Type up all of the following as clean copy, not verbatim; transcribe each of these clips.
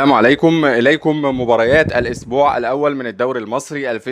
السلام عليكم. إليكم مباريات الأسبوع الأول من الدوري المصري 2026-2027.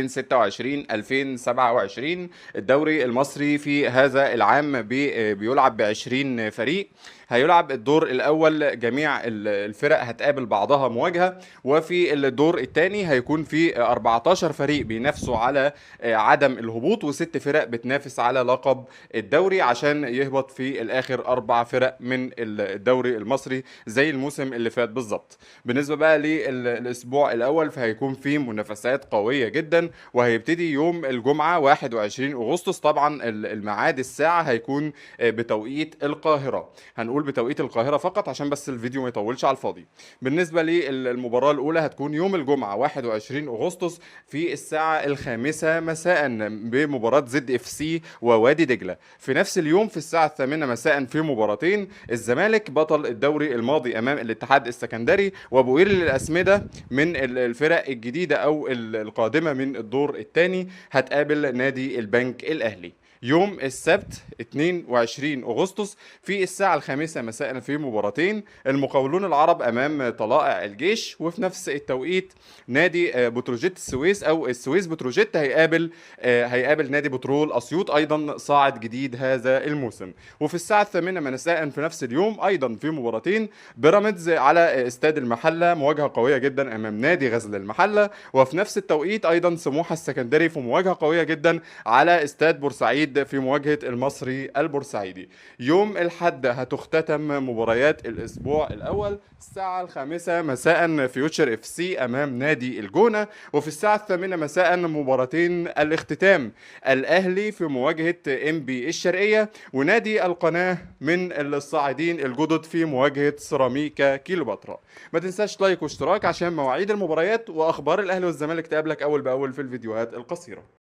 الدوري المصري في هذا العام بيلعب ب20 فريق. هيلعب الدور الأول، جميع الفرق هتقابل بعضها مواجهة، وفي الدور الثاني هيكون في 14 فريق بينافسوا على عدم الهبوط، وست فرق بتنافس على لقب الدوري عشان يهبط في الآخر 4 فرق من الدوري المصري زي الموسم اللي فات بالظبط. بالنسبة بقى للأسبوع الأول فهيكون فيه منافسات قوية جدا، وهيبتدي يوم الجمعة 21 أغسطس. طبعا الميعاد الساعة هيكون بتوقيت القاهرة. هنقول بتوقيت القاهرة فقط عشان بس الفيديو ما يطولش على الفاضي. بالنسبة للمباراة الأولى هتكون يوم الجمعة 21 أغسطس في الساعة 5 مساء بمباراة زد اف سي ووادي دجلة. في نفس اليوم في الساعة 8 مساء في مباراتين: الزمالك بطل الدوري الماضي أمام الاتحاد السكندري، وابو قير للأسمدة من الفرق الجديدة أو القادمة من الدور الثاني هتقابل نادي البنك الأهلي. يوم السبت 22 أغسطس في الساعة 5 مساء في مباراتين: المقاولون العرب أمام طلائع الجيش، وفي نفس التوقيت نادي بتروجيت السويس أو السويس بتروجيت هيقابل نادي بترول أسيوط، أيضا صاعد جديد هذا الموسم. وفي الساعة 8 مساء في نفس اليوم أيضا في مباراتين: بيراميدز على استاد المحلة، مواجهة قوية جدا أمام نادي غزل المحلة، وفي نفس التوقيت أيضا سموحة السكندري في مواجهة قوية جدا على استاد بورسعيد في مواجهة المصري البورسعيدي. يوم الحد هتختتم مباريات الأسبوع الأول الساعة 5 مساء: فيوتشر اف سي أمام نادي الجونة، وفي الساعة 8 مساء مباراتين الاختتام: الأهلي في مواجهة ام بي الشرقية، ونادي القناة من الصاعدين الجدد في مواجهة سيراميكا كيلوباترا. ما تنساش لايك واشتراك عشان مواعيد المباريات واخبار الاهلي والزمالك تقابلك اول باول في الفيديوهات القصيرة.